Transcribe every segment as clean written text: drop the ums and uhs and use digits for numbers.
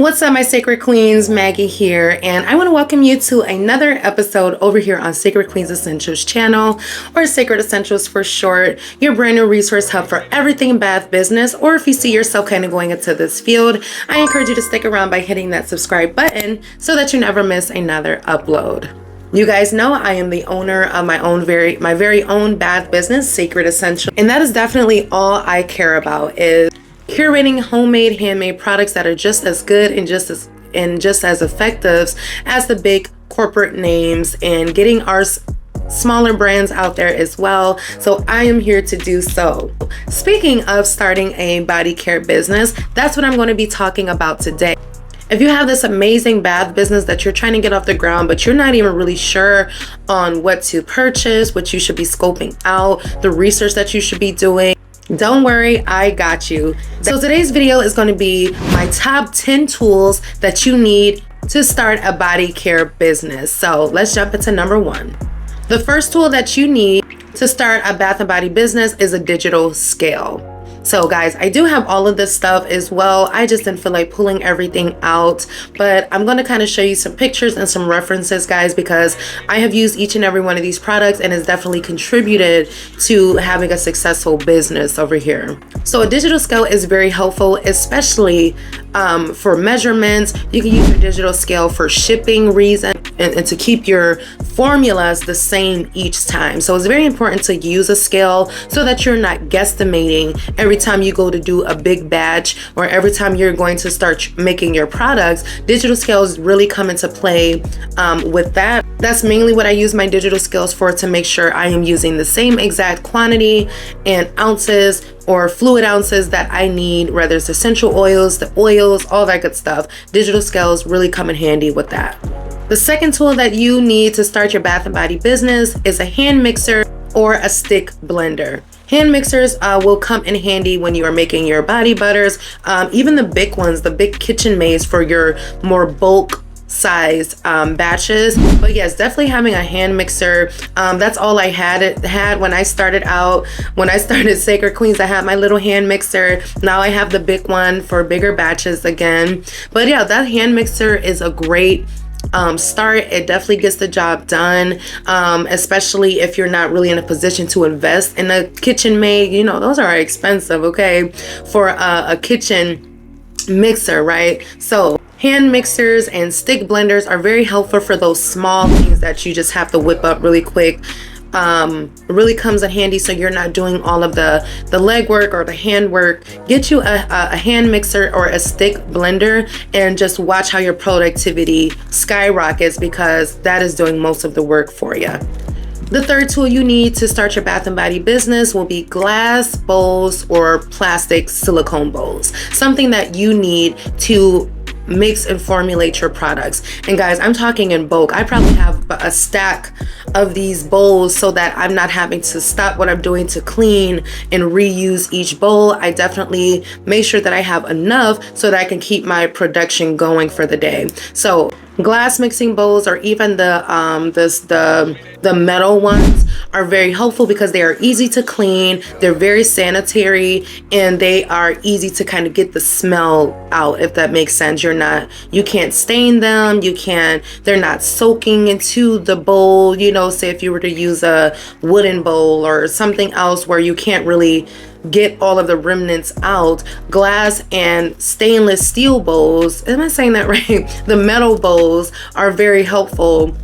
What's up, my Sacred Queens? Maggie here, and I want to welcome you to another episode over here on Sacred Queens Essentials channel, or Sacred Essentials for short, your brand new resource hub for everything bath business. Or if you see yourself kind of going into this field, I encourage you to stick around by hitting that subscribe button so that you never miss another upload. You guys know I am the owner of my very own bath business, Sacred Essentials, and that is definitely all I care about, is curating homemade, handmade products that are just as good and just as effective as the big corporate names, and getting our smaller brands out there as well. So I am here to do so. Speaking of starting a body care business, that's what I'm going to be talking about today. If you have this amazing bath business that you're trying to get off the ground, but you're not even really sure on what to purchase, what you should be scoping out, the research that you should be doing, don't worry, I got you. So today's video is going to be my top 10 tools that you need to start a body care business. So let's jump into number one. The first tool that you need to start a bath and body business is a digital scale. So guys, I do have all of this stuff as well. I just didn't feel like pulling everything out, but I'm going to kind of show you some pictures and some references, guys, because I have used each and every one of these products and it's definitely contributed to having a successful business over here. So a digital scale is very helpful, especially for measurements. You can use your digital scale for shipping reasons and to keep your formulas the same each time. So it's very important to use a scale so that you're not guesstimating every time you go to do a big batch, or every time you're going to start making your products. Digital scales really come into play with that. That's mainly what I use my digital scales for, to make sure I am using the same exact quantity and ounces or fluid ounces that I need, whether it's essential oils, the oils, all that good stuff. Digital scales really come in handy with that. The second tool that you need to start your bath and body business is a hand mixer or a stick blender. Hand mixers will come in handy when you are making your body butters, even the big ones, the big KitchenAids for your more bulk size batches. But yes, definitely having a hand mixer. That's all I had when I started out. When I started Sacred Queens, I had my little hand mixer. Now I have the big one for bigger batches again. But yeah, that hand mixer is a great start. It definitely gets the job done, especially if you're not really in a position to invest in a KitchenAid. You know, those are expensive, okay, for a kitchen mixer, right? So hand mixers and stick blenders are very helpful for those small things that you just have to whip up really quick. Really comes in handy, so you're not doing all of the legwork or the hand work. Get you a hand mixer or a stick blender and just watch how your productivity skyrockets, because that is doing most of the work for you. The third tool you need to start your bath and body business will be glass bowls or plastic silicone bowls, something that you need to mix and formulate your products. And guys, I'm talking in bulk. I probably have a stack of these bowls so that I'm not having to stop what I'm doing to clean and reuse each bowl. I definitely make sure that I have enough so that I can keep my production going for the day. So glass mixing bowls, or even the metal ones, are very helpful because they are easy to clean, they're very sanitary, and they are easy to kind of get the smell out, if that makes sense. You can't stain them, they're not soaking into the bowl. You know, say if you were to use a wooden bowl or something else where you can't really get all of the remnants out, glass and stainless steel bowls, am I saying that right? The metal bowls are very helpful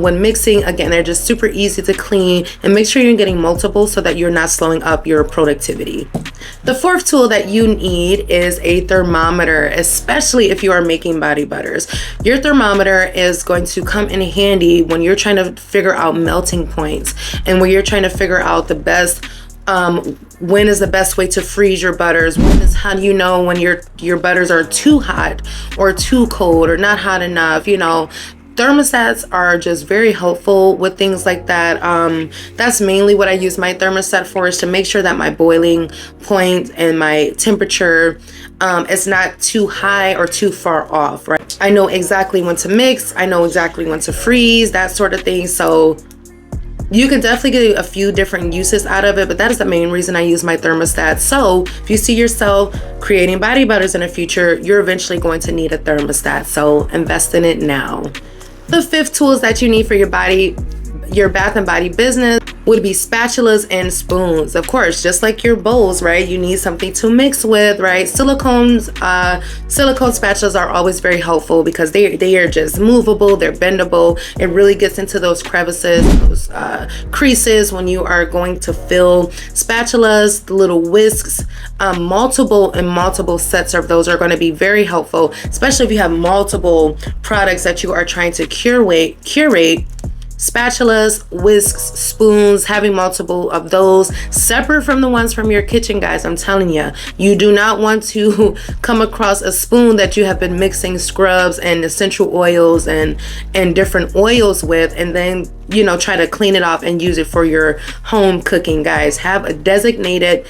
when mixing. Again, they're just super easy to clean, and make sure you're getting multiple so that you're not slowing up your productivity. The fourth tool that you need is a thermometer, especially if you are making body butters. Your thermometer is going to come in handy when you're trying to figure out melting points, and when you're trying to figure out the best when is the best way to freeze your butters. How do you know when your butters are too hot or too cold or not hot enough? You know, thermostats are just very helpful with things like that. That's mainly what I use my thermostat for, is to make sure that my boiling point and my temperature is not too high or too far off, right? I know exactly when to mix, I know exactly when to freeze, that sort of thing. So You can definitely get a few different uses out of it, but that is the main reason I use my thermostat. So if you see yourself creating body butters in the future, you're eventually going to need a thermostat. So invest in it now. The fifth tools that you need for your bath and body business would be spatulas and spoons. Of course, just like your bowls, right? You need something to mix with, right? Silicone spatulas are always very helpful because they are just movable, they're bendable. It really gets into those crevices, those creases when you are going to fill spatulas. The little whisks, multiple sets of those are going to be very helpful, especially if you have multiple products that you are trying to curate. Spatulas, whisks, spoons, having multiple of those separate from the ones from your kitchen, guys. I'm telling you, you do not want to come across a spoon that you have been mixing scrubs and essential oils and different oils with, and then, you know, try to clean it off and use it for your home cooking, guys. Have a designated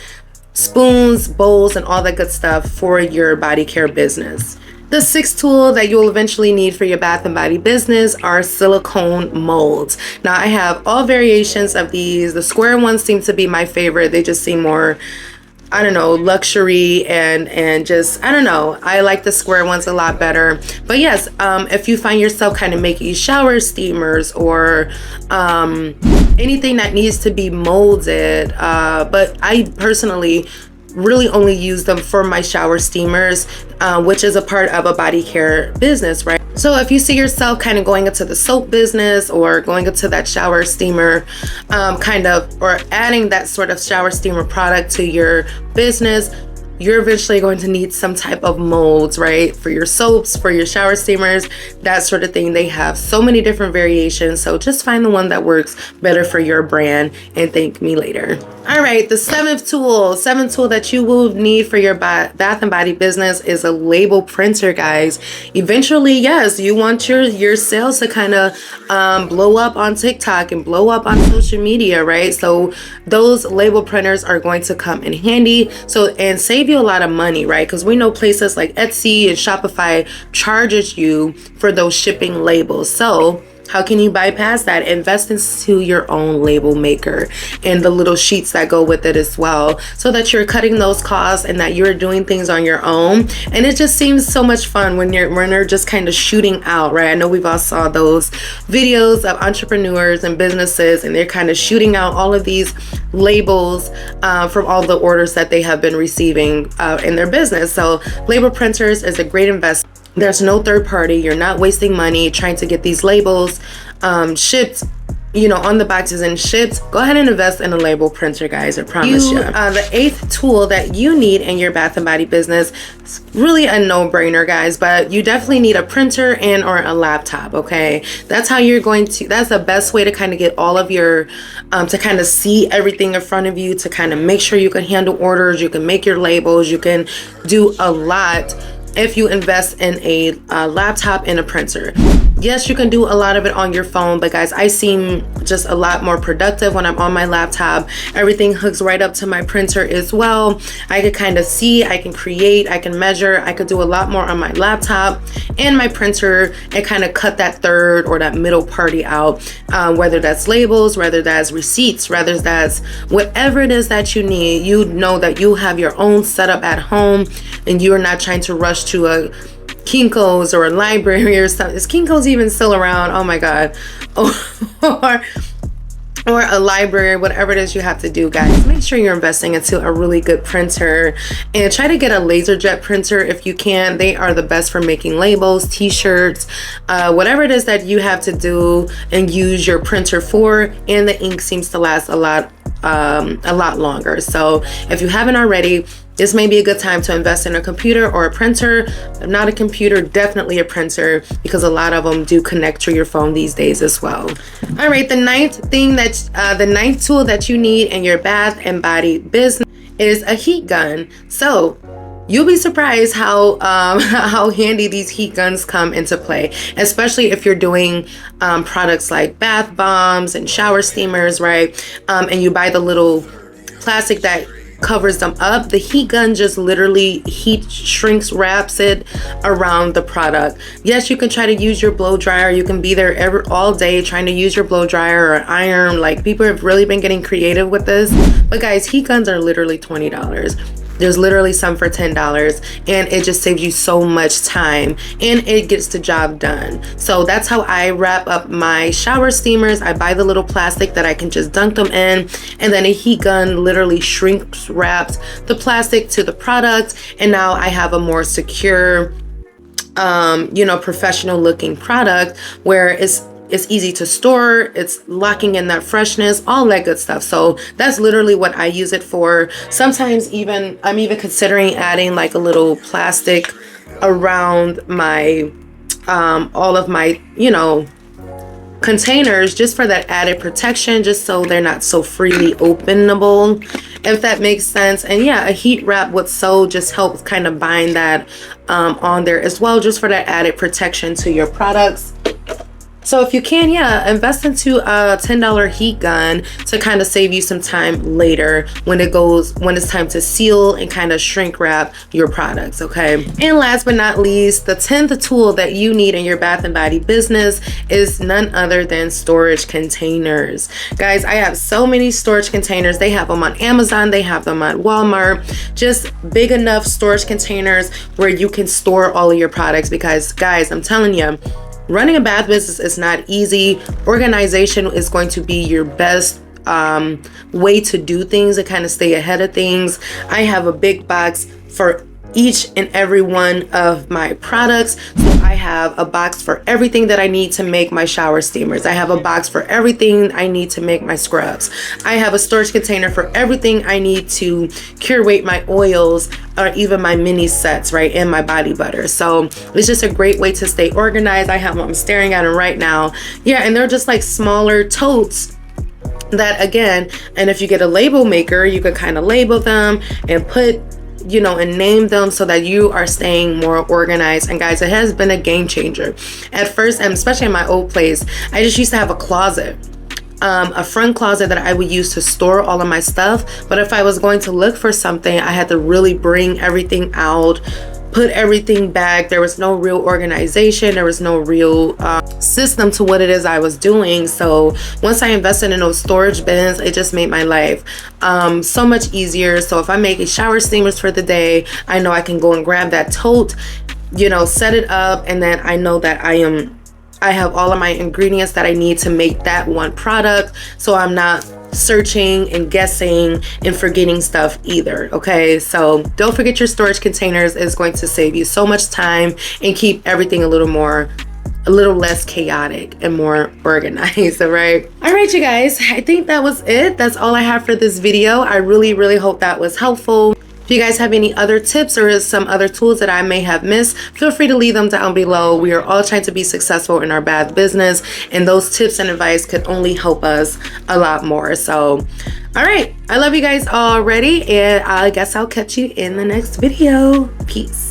spoons, bowls, and all that good stuff for your body care business. The sixth tool that you'll eventually need for your bath and body business are silicone molds. Now, I have all variations of these. The square ones seem to be my favorite. They just seem more, I don't know, luxury and just, I don't know. I like the square ones a lot better. But yes, if you find yourself kind of making shower steamers or anything that needs to be molded, but I personally really only use them for my shower steamers, which is a part of a body care business, right? So if you see yourself kind of going into the soap business or going into that shower steamer or adding that sort of shower steamer product to your business, you're eventually going to need some type of molds, right? For your soaps, for your shower steamers, that sort of thing. They have so many different variations. So just find the one that works better for your brand and thank me later. All right, the seventh tool that you will need for your bath and body business is a label printer, guys. Eventually, yes, you want your sales to kind of blow up on TikTok and blow up on social media, right? So those label printers are going to come in handy. So, and save you a lot of money, right? Because we know places like Etsy and Shopify charges you for those shipping labels. So how can you bypass that? Invest into your own label maker and the little sheets that go with it as well, so that you're cutting those costs and that you're doing things on your own. And it just seems so much fun when they're just kind of shooting out, right? I know we've all saw those videos of entrepreneurs and businesses, and they're kind of shooting out all of these labels from all the orders that they have been receiving in their business. So label printers is a great investment. There's no third party. You're not wasting money trying to get these labels shipped, you know, on the boxes and shipped. Go ahead and invest in a label printer, guys. I promise you. The eighth tool that you need in your bath and body business is really a no-brainer, guys, but you definitely need a printer and or a laptop, okay? That's how you're going to, that's the best way to kind of get all of your, to kind of see everything in front of you, to kind of make sure you can handle orders, you can make your labels, you can do a lot if you invest in a laptop and a printer. Yes, you can do a lot of it on your phone, but guys, I seem just a lot more productive when I'm on my laptop. Everything hooks right up to my printer as well. I could kind of see, I can create, I can measure, I could do a lot more on my laptop and my printer and kind of cut that third or that middle party out, whether that's labels, whether that's receipts, whether that's whatever it is that you need. You know that you have your own setup at home and you're not trying to rush to a Kinko's or a library or something. Is Kinko's even still around? Oh my God. Or a library, whatever it is you have to do, guys. Make sure you're investing into a really good printer and try to get a LaserJet printer if you can. They are the best for making labels, t-shirts, whatever it is that you have to do and use your printer for, and the ink seems to last a lot longer. So if you haven't already, this may be a good time to invest in a computer or a printer. If not a computer, definitely a printer, because a lot of them do connect to your phone these days as well. All right, the ninth tool that you need in your bath and body business is a heat gun. So you'll be surprised how handy these heat guns come into play, especially if you're doing products like bath bombs and shower steamers, right? And you buy the little plastic that covers them up. The heat gun just literally heat shrinks wraps it around the product. Yes, you can try to use your blow dryer. You can be there all day trying to use your blow dryer or iron. Like, people have really been getting creative with this. But guys, heat guns are literally $20. There's literally some for $10, and it just saves you so much time and it gets the job done. So that's how I wrap up my shower steamers. I buy the little plastic that I can just dunk them in, and then a heat gun literally shrinks wraps the plastic to the product, and now I have a more secure, professional looking product where it's easy to store, it's locking in that freshness, all that good stuff. So that's literally what I use it for. Sometimes I'm even considering adding like a little plastic around my all of my containers, just for that added protection, just so they're not so freely openable, if that makes sense. And yeah, a heat wrap would just helps kind of bind that on there as well, just for that added protection to your products. So if you can, invest into a $10 heat gun to kind of save you some time later when it's time to seal and kind of shrink wrap your products, okay? And last but not least, the 10th tool that you need in your Bath and Body business is none other than storage containers. Guys, I have so many storage containers. They have them on Amazon, they have them on Walmart, just big enough storage containers where you can store all of your products, because guys, I'm telling you, running a bath business is not easy. Organization is going to be your best way to do things, to kind of stay ahead of things. I have a big box for each and every one of my products. So I have a box for everything that I need to make my shower steamers. I have a box for everything I need to make my scrubs. I have a storage container for everything I need to curate my oils, or even my mini sets, right, and my body butter. So it's just a great way to stay organized. I have them, I'm staring at them right now. Yeah, and they're just like smaller totes that, again, and if you get a label maker, you could kind of label them and put and name them so that you are staying more organized. And guys, it has been a game changer. At first, and especially in my old place, I just used to have a closet, a front closet that I would use to store all of my stuff. But if I was going to look for something, I had to really bring everything out, put everything back. There was no real organization. There was no real system to what it is I was doing. So once I invested in those storage bins, it just made my life so much easier. So if I'm making shower steamers for the day, I know I can go and grab that tote, set it up, and then I know that I have all of my ingredients that I need to make that one product. So I'm not searching and guessing and forgetting stuff either, okay? So don't forget your storage containers. Is going to save you so much time and keep everything a little less chaotic and more organized. All right, you guys, I think that was it. That's all I have for this video. I really hope that was helpful. If you guys have any other tips or some other tools that I may have missed, feel free to leave them down below. We are all trying to be successful in our bath business, and those tips and advice could only help us a lot more. So, all right, I love you guys already, and I guess I'll catch you in the next video. Peace.